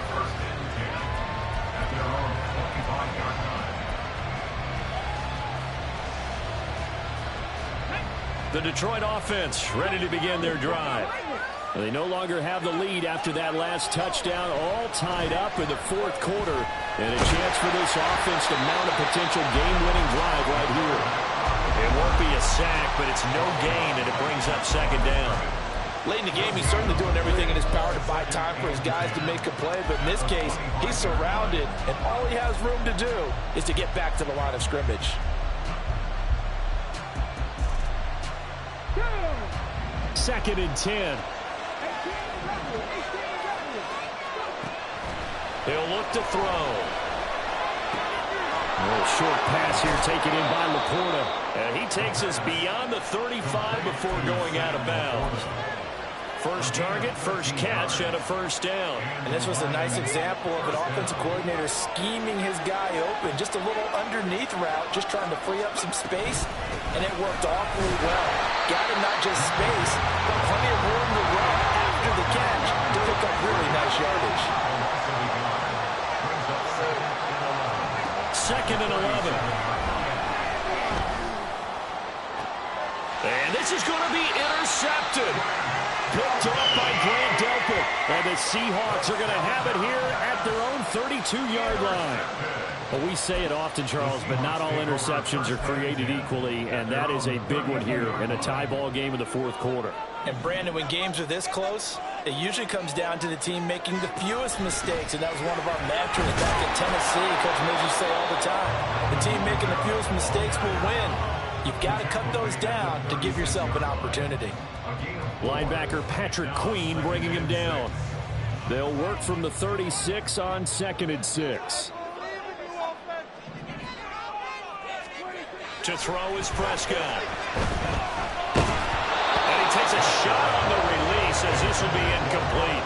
S5: The Detroit offense ready to begin their drive. They no longer have the lead after that last touchdown, all tied up in the fourth quarter, and a chance for this offense to mount a potential game-winning drive right here. It won't be a sack, but it's no gain, and it brings up second down.
S2: Late in the game, he's certainly doing everything in his power to buy time for his guys to make a play, but in this case, he's surrounded, and all he has room to do is to get back to the line of scrimmage.
S5: Second and 10. He'll look to throw. A little short pass here taken in by Laporta. And he takes us beyond the 35 before going out of bounds. First target, first catch, and a first down.
S2: And this was a nice example of an offensive coordinator scheming his guy open. Just a little underneath route, just trying to free up some space, and it worked awfully well. Got him not just space, but plenty of room to run after the catch to pick up really nice yardage.
S5: Second and 11. And this is going to be intercepted.
S1: picked off by Grant Delpit. And the Seahawks are going to have it here at their own 32-yard line. Well, we say it often, Charles, but not all interceptions are created equally, and that is a big one here in a tie ball game in the fourth quarter.
S2: And, Brandon, when games are this close, it usually comes down to the team making the fewest mistakes, and that was one of our mantras back at Tennessee. Coach Mills used to say all the time, the team making the fewest mistakes will win. You've got to cut those down to give yourself an opportunity.
S1: Linebacker Patrick Queen bringing him down. They'll work from the 36 on 2nd and 6. To throw is Prescott. And he takes a shot on the release as this will be incomplete.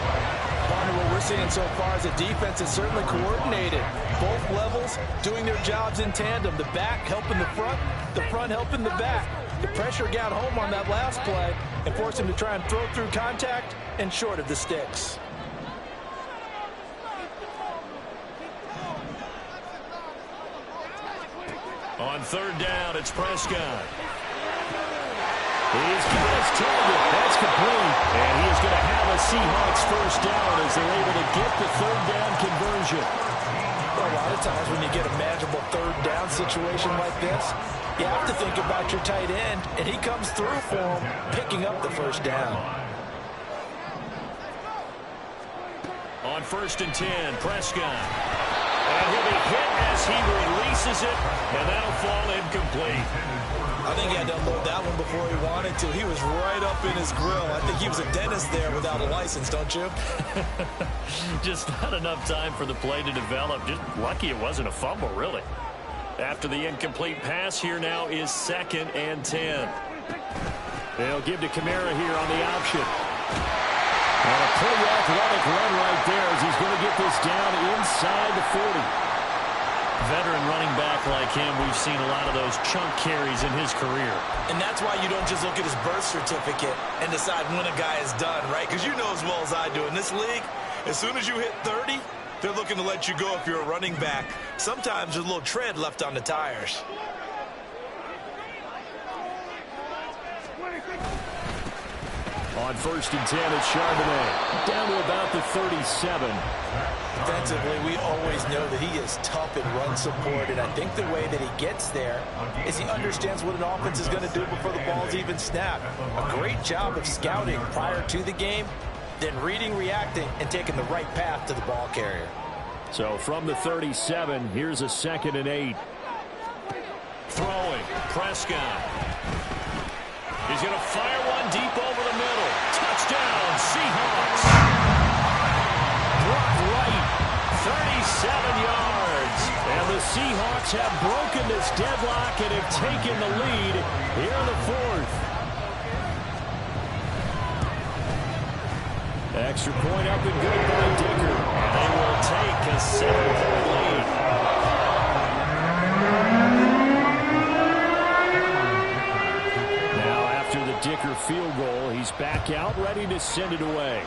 S2: Partner, what we're seeing so far is a defense is certainly coordinated. Both levels doing their jobs in tandem. The back helping the front helping the back. The pressure got home on that last play and forced him to try and throw through contact and short of the sticks.
S1: On 3rd down, it's Prescott. He's got his target. That's complete. And he is going to have a Seahawks first down as they're able to get the 3rd down conversion.
S2: Well, a lot of times when you get a manageable 3rd down situation like this, you have to think about your tight end, and he comes through for him, picking up the 1st down.
S1: On 1st and 10, Prescott. And he'll be hit as he releases it, and that'll fall incomplete.
S2: I think he had to unload that one before he wanted to. He was right up in his grill. I think he was a dentist there without a license, don't you?
S1: Just not enough time for the play to develop. Just lucky it wasn't a fumble, really. After the incomplete pass, here now is 2nd and 10. They'll give to Kamara here on the option. And a pretty athletic run right there as he's going to get this down inside the 40. Veteran running back like him, we've seen a lot of those chunk carries in his career.
S2: And that's why you don't just look at his birth certificate and decide when a guy is done, right? Because you know as well as I do, in this league, as soon as you hit 30, they're looking to let you go if you're a running back. Sometimes there's a little tread left on the tires.
S1: On 1st and 10, it's Charbonnet. Down to about the 37.
S2: Defensively, we always know that he is tough in run support, and I think the way that he gets there is he understands what an offense is going to do before the ball's even snapped. A great job of scouting prior to the game, then reading, reacting, and taking the right path to the ball carrier.
S1: So from the 37, here's a 2nd and 8. Throwing, Prescott. He's going to fire one deep over the middle. Touchdown, Seahawks. Brought right, 37 yards. And the Seahawks have broken this deadlock and have taken the lead here in the 4th. Extra point up and good by Dicker. They will take a 7-point lead. Dicker field goal. He's back out, ready to send it away.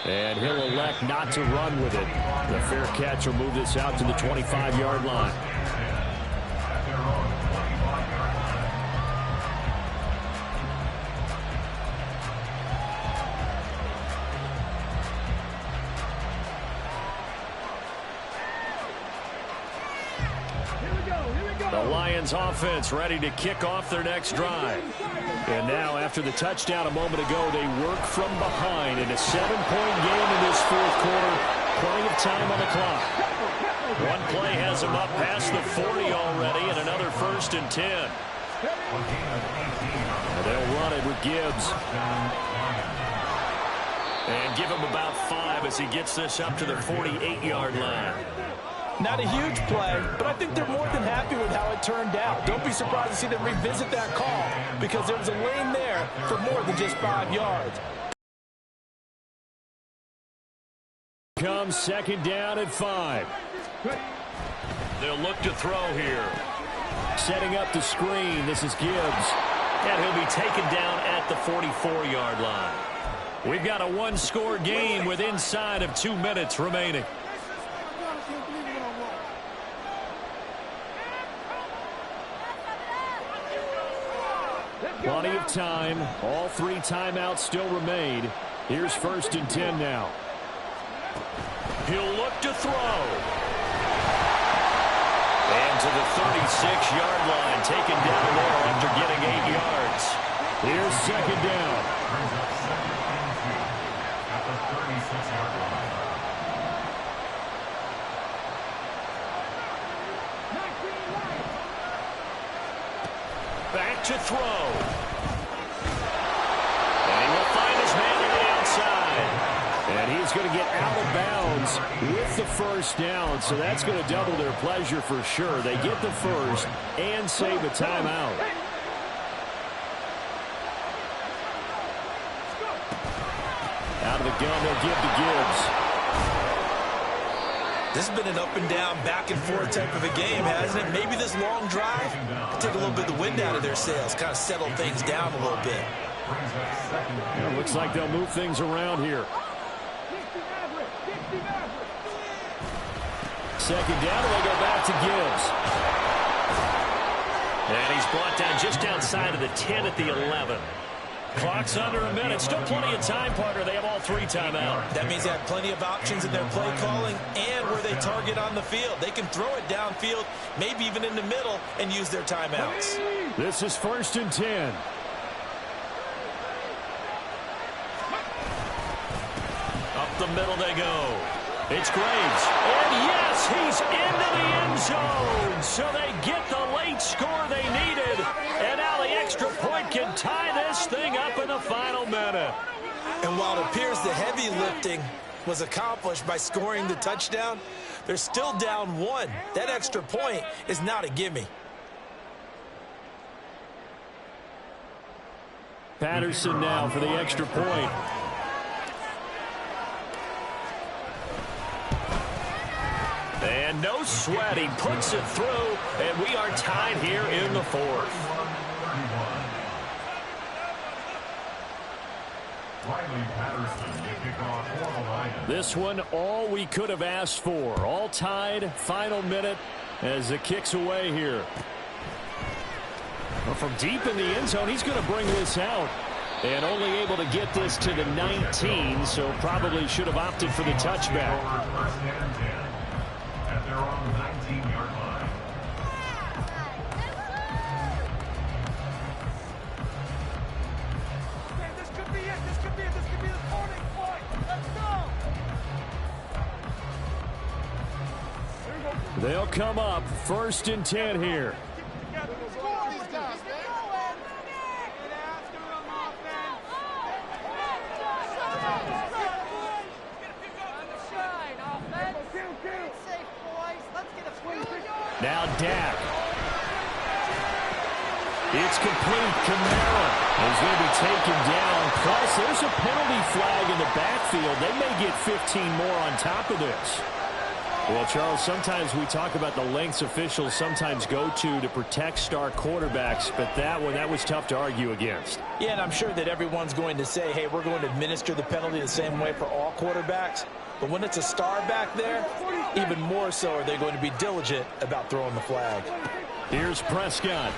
S1: And he'll elect not to run with it. The fair catch will move this out to the 25-yard line. The Lions offense ready to kick off their next drive. And now after the touchdown a moment ago, they work from behind in a 7-point game in this 4th quarter. Plenty of time on the clock. One play has them up past the 40 already and another 1st and 10. And they'll run it with Gibbs. And give him about 5 as he gets this up to the 48-yard line.
S2: Not a huge play, but I think they're more than happy with how it turned out. Don't be surprised to see them revisit that call because there was a lane there for more than just 5 yards.
S1: Comes 2nd down at 5. They'll look to throw here. Setting up the screen. This is Gibbs. And he'll be taken down at the 44-yard line. We've got a 1-score game with inside of 2 minutes remaining.
S5: Plenty of time. All 3 timeouts still remain. Here's 1st and 10 now. He'll look to throw.
S1: And to the 36-yard line, taken down there after getting 8 yards.
S5: Here's 2nd down.
S3: Brings up 2nd and 2 at the 36-yard line.
S5: Back to throw. And he will find his man on the outside. And he's going to get out of bounds with the 1st down. So that's going to double their pleasure for sure. They get the 1st and save a timeout. Out of the gun, they'll give to Gibbs.
S2: This has been an up-and-down, back-and-forth type of a game, hasn't it? Maybe this long drive could take a little bit of the wind out of their sails, kind of settle things down a little bit.
S5: Yeah, looks like they'll move things around here. 2nd down, and they go back to Gibbs.
S1: And he's brought down just outside of the 10 at the 11.
S5: Clock's under a minute. Still plenty of time, partner. They have all 3 timeouts.
S2: That means they have plenty of options in their play calling and where they target on the field. They can throw it downfield, maybe even in the middle, and use their timeouts.
S5: This is 1st and 10.
S1: Up the middle they go.
S5: It's Graves. And yes, he's into the end zone. So they get the late score they needed. And now the extra point can tie this thing up in the final minute.
S2: And while it appears the heavy lifting was accomplished by scoring the touchdown, they're still down 1. That extra point is not a gimme.
S5: Patterson now for the extra point.
S1: And no sweat. He puts it through, and we are tied here in the 4th.
S5: This one, all we could have asked for. All tied, final minute as it kicks away here. Well, from deep in the end zone, he's going to bring this out. And only able to get this to the 19, so probably should have opted for the touchback.
S3: At their own 19-yard line.
S4: This could be it. This could be it. This could be the turning point. Let's go.
S5: They'll come up 1st and 10 here. Now Dak. It's complete. Kamara is going to be taken down. Plus, there's a penalty flag in the backfield. They may get 15 more on top of this. Well, Charles, sometimes we talk about the lengths officials sometimes go to protect star quarterbacks, but that was tough to argue against.
S2: Yeah, and I'm sure that everyone's going to say, hey, we're going to administer the penalty the same way for all quarterbacks. But when it's a star back there, even more so are they going to be diligent about throwing the flag.
S5: Here's Prescott.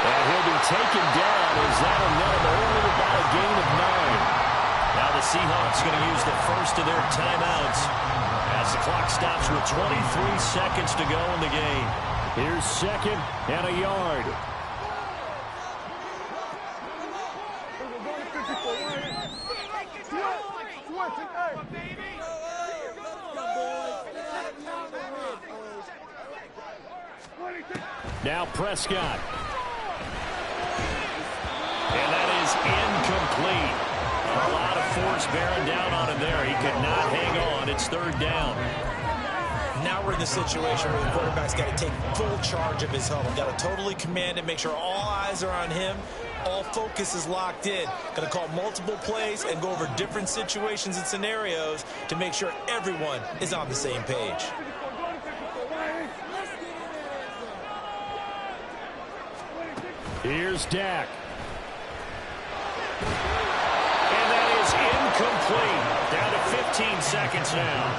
S5: And he'll be taken down as that'll net him only about a gain of 9.
S1: Now the Seahawks going to use the first of their timeouts as the clock stops with 23 seconds to go in the game.
S5: Here's 2nd and a yard. Now Prescott.
S1: And that is incomplete. A lot of force bearing down on him there. He could not hang on. It's 3rd down.
S2: Now we're in the situation where the quarterback's got to take full charge of his huddle. Got to totally command it, make sure all eyes are on him. All focus is locked in. Going to call multiple plays and go over different situations and scenarios to make sure everyone is on the same page.
S5: Here's Dak.
S1: And that is incomplete. Down to 15 seconds now.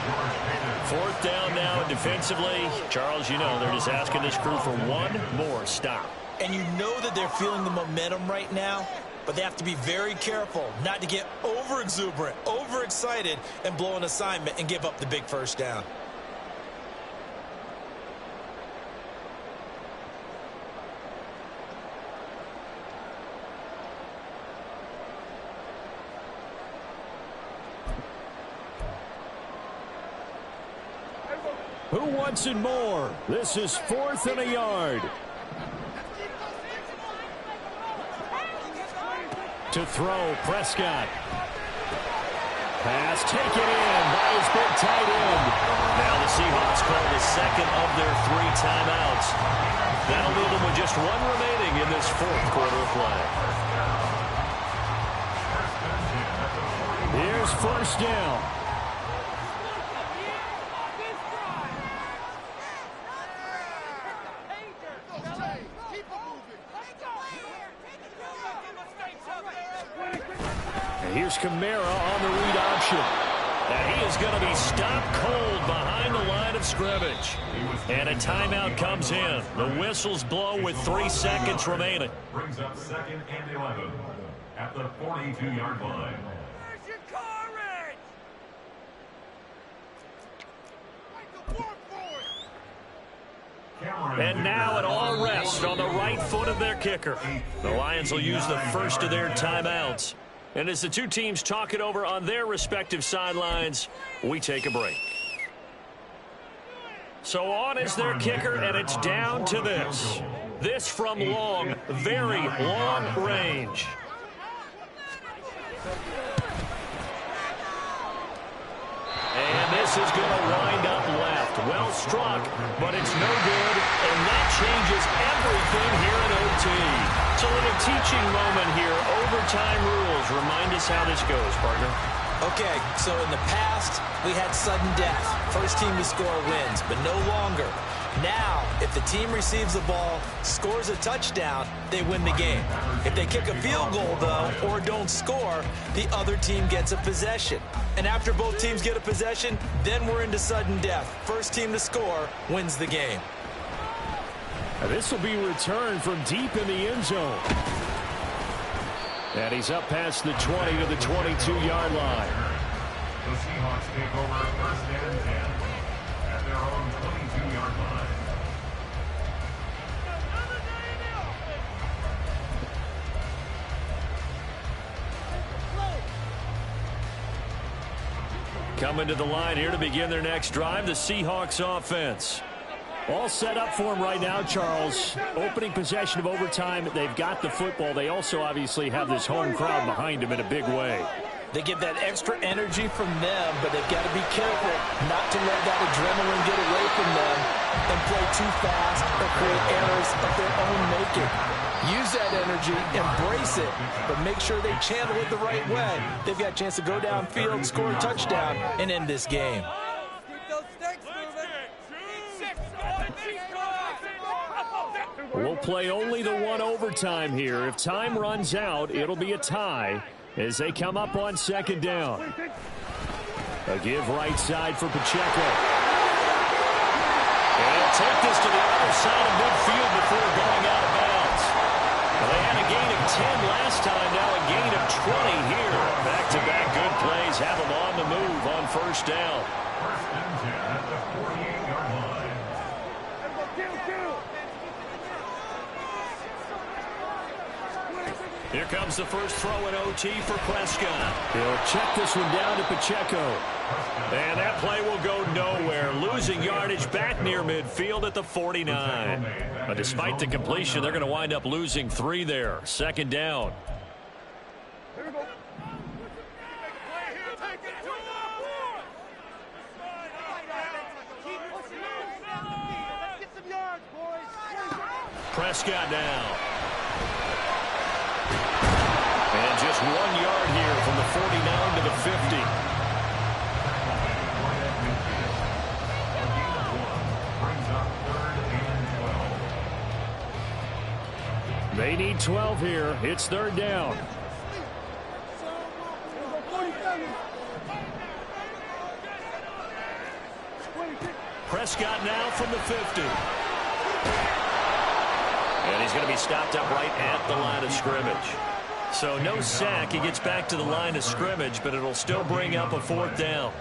S1: 4th down now defensively. Charles, you know, they're just asking this crew for one more stop.
S2: And you know that they're feeling the momentum right now, but they have to be very careful not to get over-exuberant, overexcited, and blow an assignment and give up the big first down.
S5: Who wants it more? This is 4th and a yard. To throw, Prescott. Pass taken in by his big tight end.
S1: Now the Seahawks call the second of their 3 timeouts. That'll leave them with just 1 remaining in this 4th quarter of play.
S5: Here's first down. Here's Kamara on the read option.
S1: And he is going to be stopped cold behind the line of scrimmage. And a timeout comes in. The whistles blow with 3 seconds remaining.
S3: Brings up 2nd and 11 at the 42-yard line.
S4: Where's your courage?
S1: And now it all rests on the right foot of their kicker. The Lions will use the first of their timeouts. And as the 2 teams talk it over on their respective sidelines, we take a break. So on is their kicker, and it's down to this. This from long, very long range. And this is going to wind up left. Well struck, but it's no good, and that changes everything here in OT. It's a little teaching moment here. Overtime rules. Remind us how this goes, partner.
S2: Okay, so in the past, we had sudden death. First team to score wins, but no longer. Now, if the team receives the ball, scores a touchdown, they win the game. If they kick a field goal, though, or don't score, the other team gets a possession. And after both teams get a possession, then we're into sudden death. First team to score wins the game.
S5: This will be returned from deep in the end zone. And he's up past the 20 to the 22-yard line.
S3: The Seahawks take over 1st and 10 at their own 22-yard line.
S1: Coming to the line here to begin their next drive, the Seahawks offense.
S5: All set up for him right now, Charles. Opening possession of overtime. They've got the football. They also obviously have this home crowd behind them in a big way.
S2: They get that extra energy from them, but they've got to be careful not to let that adrenaline get away from them and play too fast or create errors of their own making. Use that energy, embrace it, but make sure they channel it the right way. They've got a chance to go downfield, score a touchdown, and end this game.
S5: We'll play only the 1 overtime here. If time runs out, it'll be a tie as they come up on 2nd down. A give right side for Pacheco.
S1: And he'll take this to the other side of midfield before going out of bounds. Well, they had a gain of 10 last time, now a gain of 20 here. Back-to-back good plays have them on the move on 1st down.
S3: 1st and 10 at the 48-yard line.
S1: Here comes the first throw in OT for Prescott.
S5: He'll check this one down to Pacheco.
S1: And that play will go nowhere. Losing yardage back near midfield at the 49. But despite the completion, they're going to wind up losing 3 there. 2nd down. Prescott now. And just 1 yard here from the 49 to the 50.
S5: They need 12 here. It's 3rd down.
S1: Prescott now from the 50. And he's going to be stopped up right at the line of scrimmage. So no sack. He gets back to the line of scrimmage, but it'll still bring up a 4th down.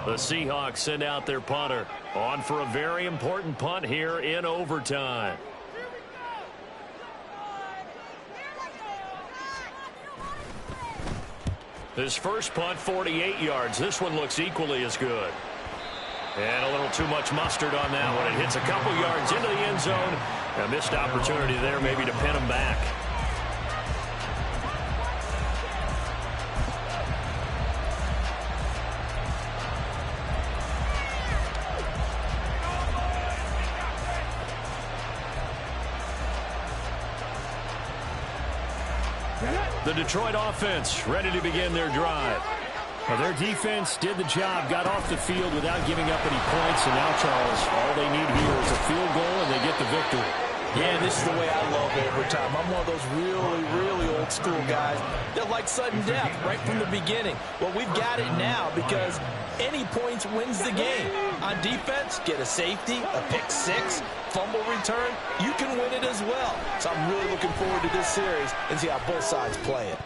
S1: The Seahawks send out their punter on for a very important punt here in overtime. His first punt, 48 yards. This one looks equally as good. And a little too much mustard on that one. It hits a couple yards into the end zone. A missed opportunity there maybe to pin him back. The Detroit offense ready to begin their drive. Well, their defense did the job, got off the field without giving up any points, and now, Charles, all they need here is a field goal, and they get the victory.
S2: Yeah, this is the way I love overtime. I'm one of those really, really old school guys that like sudden death right from the beginning. Well, we've got it now because any points wins the game. On defense, get a safety, a pick six, fumble return, you can win it as well. So I'm really looking forward to this series and see how both sides play it.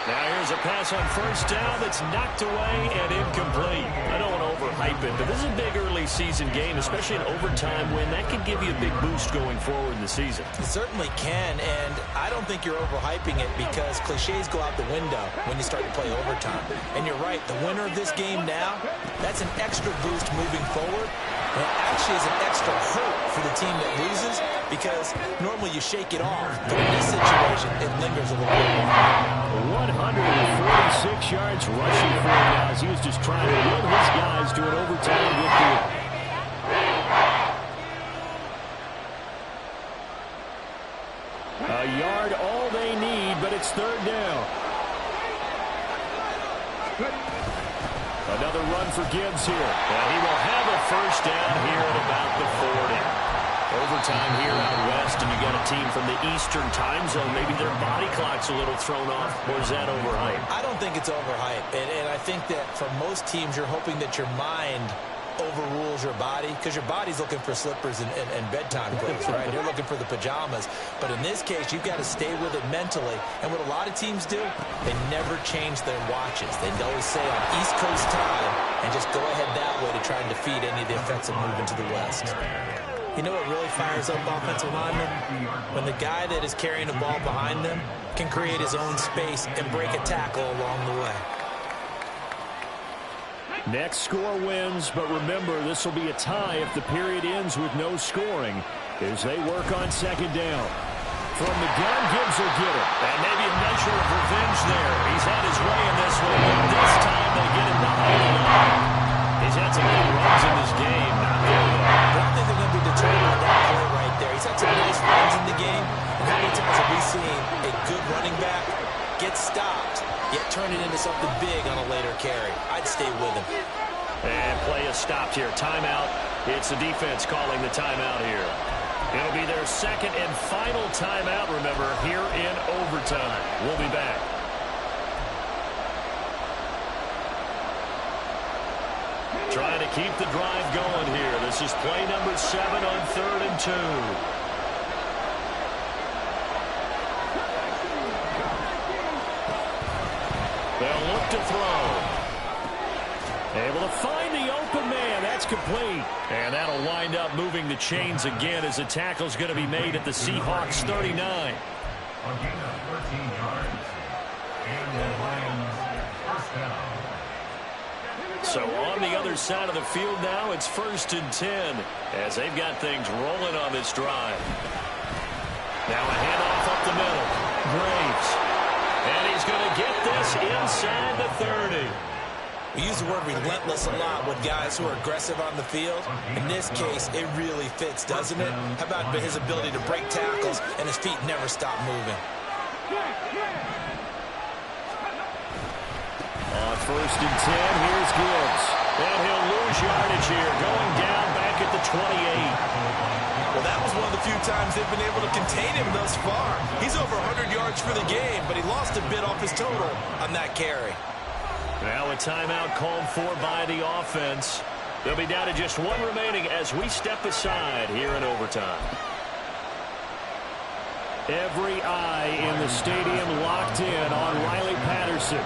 S1: Now here's a pass on first down that's knocked away and incomplete. I don't want to overhype it, but this is a big early season game, especially an overtime win. That could give you a big boost going forward in the season.
S2: It certainly can, and I don't think you're overhyping it because cliches go out the window when you start to play overtime. And you're right, the winner of this game now, that's an extra boost moving forward. And it actually is an extra hurt for the team that loses because normally you shake it off. But in this situation, it lingers a little bit more.
S1: 146 yards rushing for him now as he was just trying to run his guys to an overtime victory. A yard all they need, but it's 3rd down. Another run for Gibbs here. And he will have a first down here at about the 40. Overtime here out west, and you got a team from the Eastern time zone. Maybe their body clock's a little thrown off, or is that overhyped?
S2: I don't think it's overhyped, and I think that for most teams, you're hoping that your mind overrules your body because your body's looking for slippers and bedtime clothes, right? You're looking for the pajamas. But in this case, you've got to stay with it mentally. And what a lot of teams do, they never change their watches. They always say on East Coast time and just go ahead that way to try and defeat any of the offensive movement to the West. You know what really fires up offensive linemen? When the guy that is carrying the ball behind them can create his own space and break a tackle along the way.
S1: Next score wins, but remember, this will be a tie if the period ends with no scoring as they work on 2nd down. From the gun, Gibbs will get it. And maybe a measure of revenge there. He's had his way in this one, but this time they get him behind the line. He's had some good runs in this game. Not there, though.
S2: I don't think they're going to be deterred by that play right there. He's had some nice runs in the game. And how many times have we seen a good running back get stopped, yet turn it into something big on a later carry? I'd stay with him.
S1: And play is stopped here. Timeout. It's the defense calling the timeout here. It'll be their 2nd and final timeout, remember, here in overtime. We'll be back. Trying to keep the drive going here. This is play number 7 on 3rd and 2. They'll look to throw. Able to find the open man. That's complete. And that'll wind up moving the chains again as the tackle's going to be made at the Seahawks 39.
S3: A gain of 13 yards. And the Lions first down.
S1: So on the other side of the field now, it's 1st and 10 as they've got things rolling on this drive. Now a handoff up the middle. Graves. And he's going to get this inside the 30.
S2: We use the word relentless a lot with guys who are aggressive on the field. In this case, it really fits, doesn't it? How about his ability to break tackles and his feet never stop moving?
S1: On 1st and 10, here's Gibbs. And he'll lose yardage here, going down back at the 28.
S2: Well, that was one of the few times they've been able to contain him thus far. He's over 100 yards for the game, but he lost a bit off his total on that carry.
S1: Now a timeout called for by the offense. They'll be down to just 1 remaining as we step aside here in overtime.
S5: Every eye in the stadium locked in on Riley Patterson.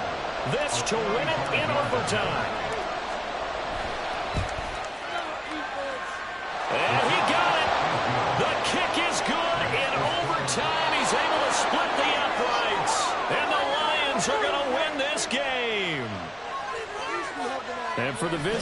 S5: This to win it in overtime. And he got it. The kick is good in overtime. He's able to split the uprights. And the Lions are going to win this game. And for the Viz